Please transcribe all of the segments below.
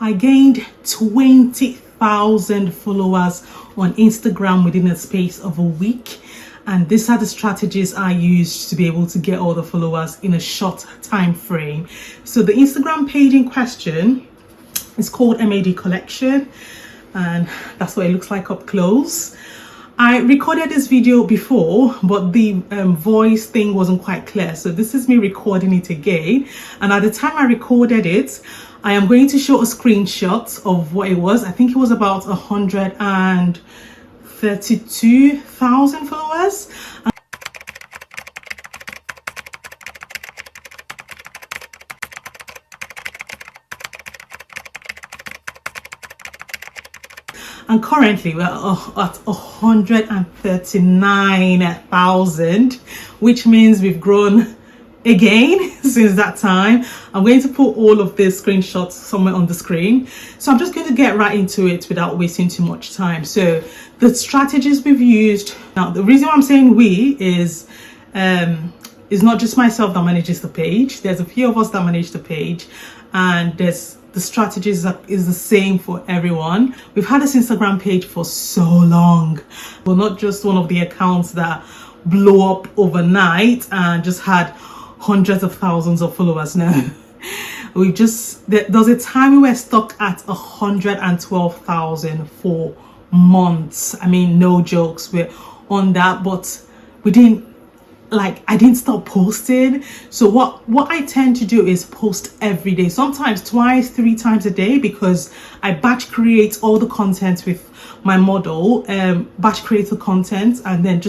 I gained 20,000 followers on Instagram within a space of a week. And these are the strategies I used to be able to get all the followers in a short time frame. So the Instagram page in question is called M.A.Dkollection, and that's what it looks like up close. I recorded this video before, but the voice thing wasn't quite clear. So this is me recording it again. And at the time I recorded it, I am going to show a screenshot of what it was. I think it was about 132,000 followers. And currently we're at 139,000, which means we've grown again since that time. I'm going to put all of these screenshots somewhere on the screen. So I'm just going to get right into it without wasting too much time. So the strategies we've used. Now, the reason why I'm saying we is not just myself that manages the page. There's a few of us that manage the page, and the strategies is the same for everyone. We've had this Instagram page for so long. We're not just one of the accounts that blew up overnight and just had hundreds of thousands of followers now. There was a time we were stuck at 112,000 for months. I mean, no jokes, we're on that, but I didn't stop posting. So what I tend to do is post every day, sometimes twice, 3 times a day, because I batch create all the content with my model, batch create the content, and then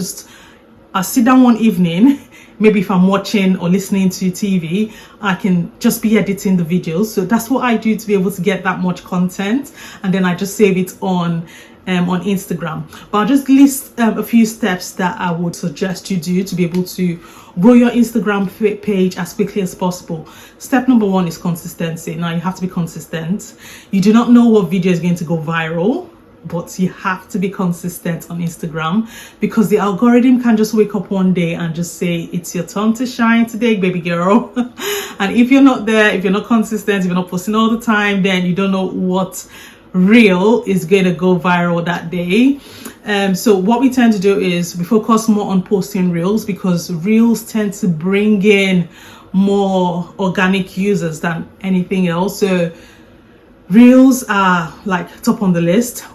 I sit down one evening, maybe if I'm watching or listening to TV, I can just be editing the videos. So that's what I do to be able to get that much content, and then I just save it on Instagram. But I'll just list a few steps that I would suggest you do to be able to grow your Instagram page as quickly as possible. Step number 1 is consistency. Now, you have to be consistent. You do not know what video is going to go viral, but you have to be consistent on Instagram, because the algorithm can just wake up one day and just say, it's your turn to shine today, baby girl. And if you're not there, if you're not consistent, if you're not posting all the time, then you don't know what reel is going to go viral that day. So what we tend to do is we focus more on posting reels, because reels tend to bring in more organic users than anything else. So reels are like top on the list.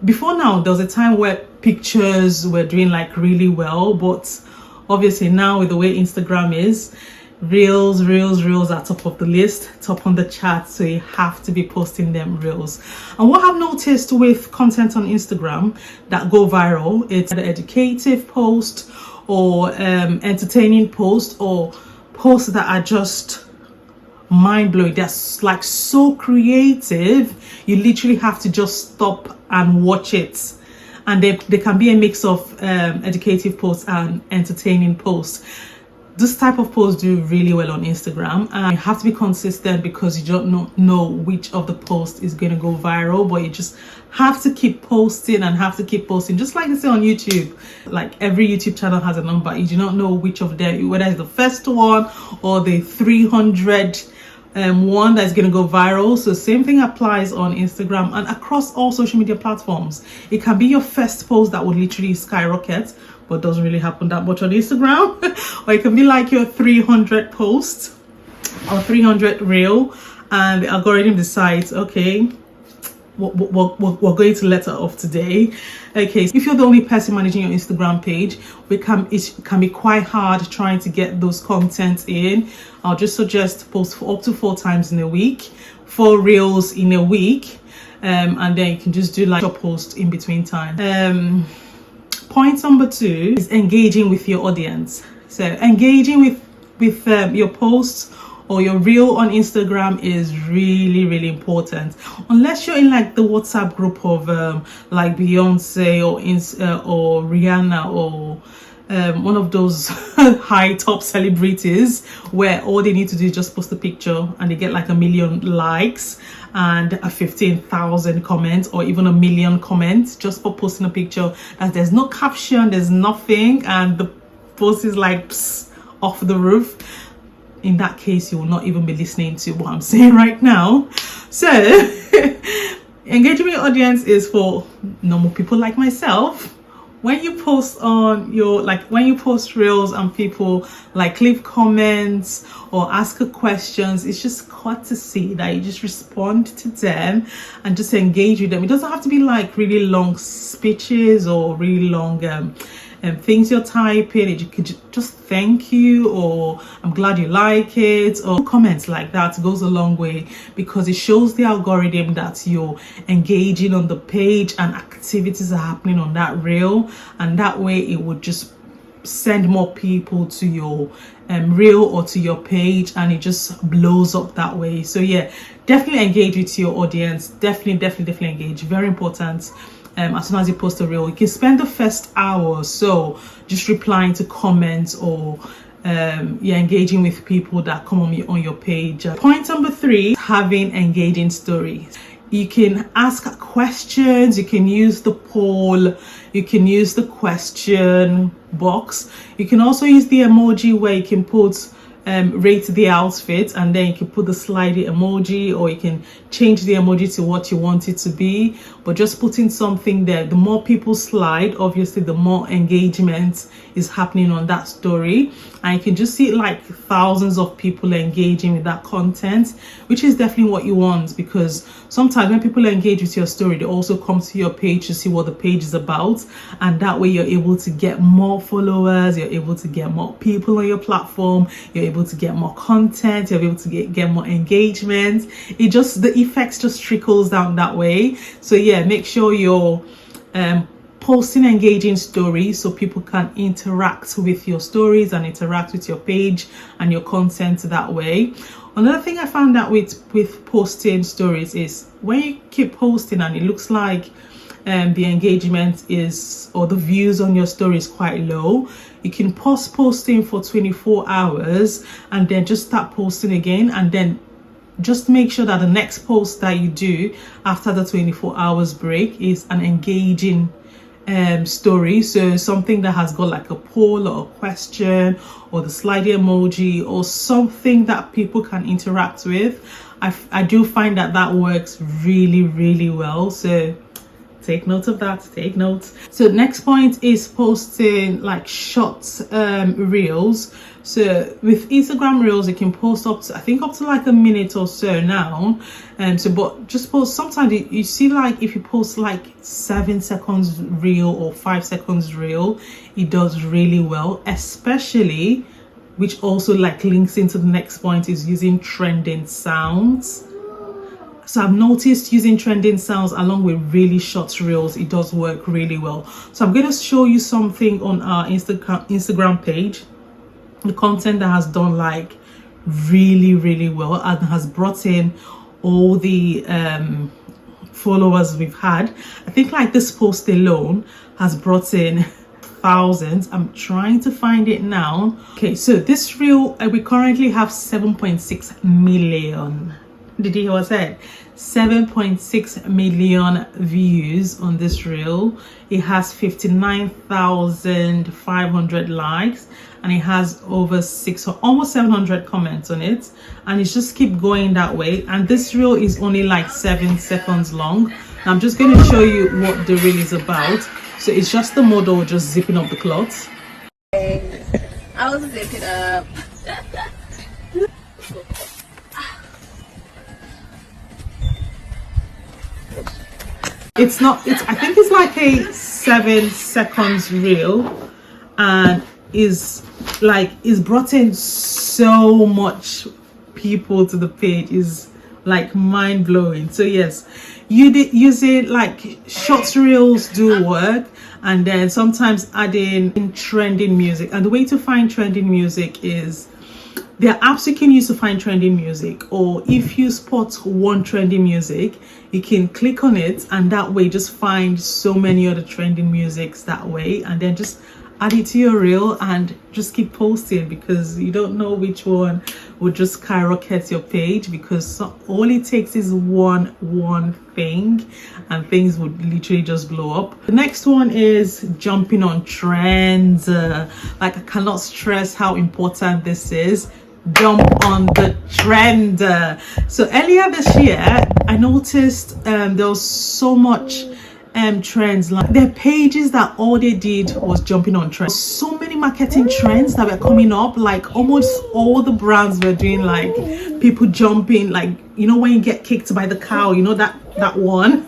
Before now, there was a time where pictures were doing like really well, but obviously now with the way Instagram is, reels are top of the list, top on the chart. So you have to be posting them reels. And what I've noticed with content on Instagram that go viral, it's an educative post or entertaining post, or posts that are just mind-blowing. That's like so creative, you literally have to just stop and watch it. And they can be a mix of educative posts and entertaining posts. This type of posts do really well on Instagram, and you have to be consistent, because you don't know which of the posts is going to go viral, but you just have to keep posting and have to keep posting. Just like they say on YouTube, like every YouTube channel has a number. You do not know which of them, whether it's the first one or the 300 one that's going to go viral. So same thing applies on Instagram and across all social media platforms. It can be your first post that would literally skyrocket, but doesn't really happen that much on Instagram. Or it can be like your 300 post or 300 reel, and the algorithm decides, okay, we're going to let her off today. Okay, so if you're the only person managing your Instagram page, it can be quite hard trying to get those content in. I'll just suggest post for up to 4 times in a week, 4 reels in a week, and then you can just do like a post in between time. Point number 2 is engaging with your audience. So engaging with your posts or your reel on Instagram is really important. Unless you're in like the WhatsApp group of like Beyonce or Rihanna or one of those high top celebrities, where all they need to do is just post a picture and they get like 1 million likes and 15,000 comments, or even 1 million comments just for posting a picture. And there's no caption, there's nothing, and the post is like off the roof. In that case, you will not even be listening to what I'm saying right now. So engaging with your audience is for normal people like myself. When you post on your, like when you post reels and people like leave comments or ask questions, it's just courtesy that you just respond to them and just engage with them. It doesn't have to be like really long speeches or really long things you're typing. You could just thank you, or I'm glad you like it, or comments like that goes a long way, because it shows the algorithm that you're engaging on the page and activities are happening on that reel, and that way it would just send more people to your reel or to your page, and it just blows up that way. So yeah, definitely engage with your audience. Definitely engage. Very important. As soon as you post a reel, you can spend the first hour or so just replying to comments, or you're engaging with people that come on your page. Point number 3, having engaging stories. You can ask questions, you can use the poll, you can use the question box, you can also use the emoji where you can put rate the outfit, and then you can put the slidey emoji, or you can change the emoji to what you want it to be. But just putting something there, the more people slide, obviously the more engagement is happening on that story, and you can just see like thousands of people engaging with that content, which is definitely what you want, because sometimes when people engage with your story, they also come to your page to see what the page is about, and that way you're able to get more followers, you're able to get more people on your platform, you're able to get more content, you're able to get more engagement. It just, the effects just trickles down that way. So yeah, make sure you're posting engaging stories so people can interact with your stories and interact with your page and your content that way. Another thing I found out with posting stories is when you keep posting and it looks like the engagement is, or the views on your story is quite low, you can pause posting for 24 hours and then just start posting again, and then just make sure that the next post that you do after the 24 hours break is an engaging story. So something that has got like a poll or a question or the slidey emoji or something that people can interact with. I do find that works really well. So take note of that, take notes. So next point is posting like short reels. So with Instagram reels, you can post up to, I think up to like a minute or so now. But just post, sometimes you see like if you post like 7 seconds reel or 5 seconds reel, it does really well, especially, which also like links into the next point, is using trending sounds. So I've noticed using trending sounds along with really short reels, it does work really well. So I'm going to show you something on our Instagram page, the content that has done like really well and has brought in all the followers we've had. I think like this post alone has brought in thousands. I'm trying to find it now. Okay, so this reel, we currently have 7.6 million. Did you hear what I said? 7.6 million views on this reel. It has 59,500 likes, and it has over almost 700 comments on it, and it's just keep going that way. And this reel is only like 7 seconds long. I'm just going to show you what the reel is about. So it's just the model just zipping up the cloth. I'll zip it up. I think it's like a 7 seconds reel, and is brought in so much people to the page, is like mind-blowing. So yes, using like short reels do work, and then sometimes adding in trending music. And the way to find trending music is, there are apps you can use to find trending music, or if you spot one trending music, you can click on it, and that way just find so many other trending musics that way, and then just add it to your reel and just keep posting, because you don't know which one would just skyrocket your page, because all it takes is one thing and things would literally just blow up. The next one is jumping on trends. Like, I cannot stress how important this is. jump on the trend. So earlier this year, I noticed there was so much trends. Like their pages that all they did was jumping on trends. So many marketing trends that were coming up, like almost all the brands were doing like people jumping, like, you know, when you get kicked by the cow, you know, that one.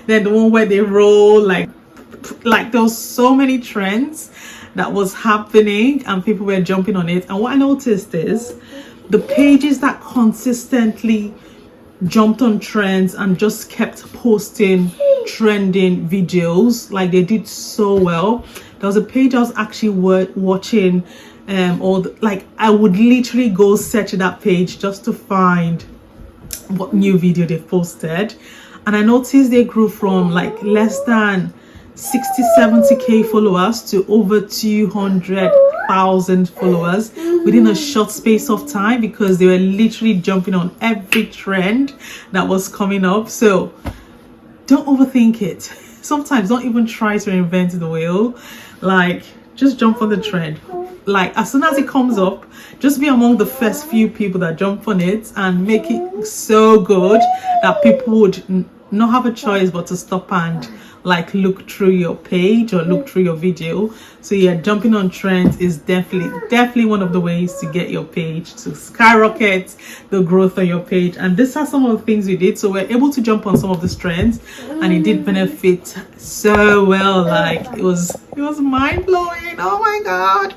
Then the one where they roll, like there was so many trends that was happening and people were jumping on it. And what I noticed is the pages that consistently jumped on trends and just kept posting trending videos, like they did so well. There was a page I was actually watching, like I would literally go search that page just to find what new video they posted, and I noticed they grew from like less than 60-70k followers to over 200,000 followers within a short space of time, because they were literally jumping on every trend that was coming up. So don't overthink it. Sometimes don't even try to reinvent the wheel. Like, just jump on the trend. Like, as soon as it comes up, just be among the first few people that jump on it and make it so good that people would not have a choice but to stop and like look through your page or look through your video. So yeah, jumping on trends is definitely one of the ways to get your page to skyrocket the growth of your page. And these are some of the things we did. So we're able to jump on some of these trends, and it did benefit so well. Like it was mind-blowing. Oh my god.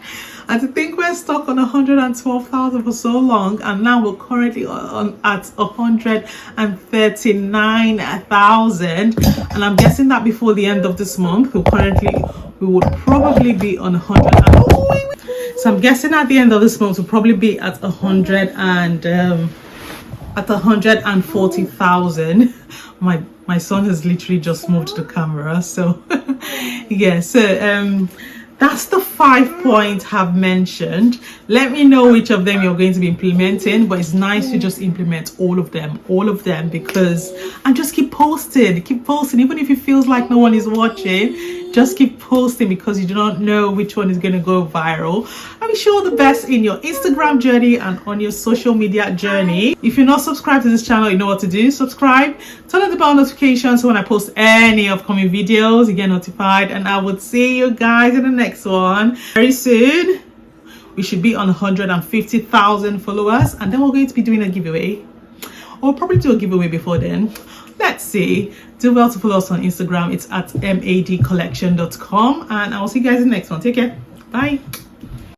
And to think we're stuck on 112,000 for so long, and now we're currently at 139,000, and I'm guessing that before the end of this month we would probably be on 100. So I'm guessing at the end of this month we'll probably be at 140,000. My son has literally just moved the camera, so yeah. So that's the 5 points I've mentioned. Let me know which of them you're going to be implementing, but it's nice to just implement all of them, because, and just keep posting, even if it feels like no one is watching. Just keep posting, because you do not know which one is going to go viral. I wish you all the best in your Instagram journey and on your social media journey. If you're not subscribed to this channel, you know what to do. Subscribe, turn on the bell notification so when I post any upcoming videos, you get notified. And I would see you guys in the next one very soon. We should be on 150,000 followers, and then we're going to be doing a giveaway, or probably do a giveaway before then. Let's see. Do well to follow us on Instagram. It's at M.A.Dkollection.com, and I will see you guys in the next one. Take care. Bye.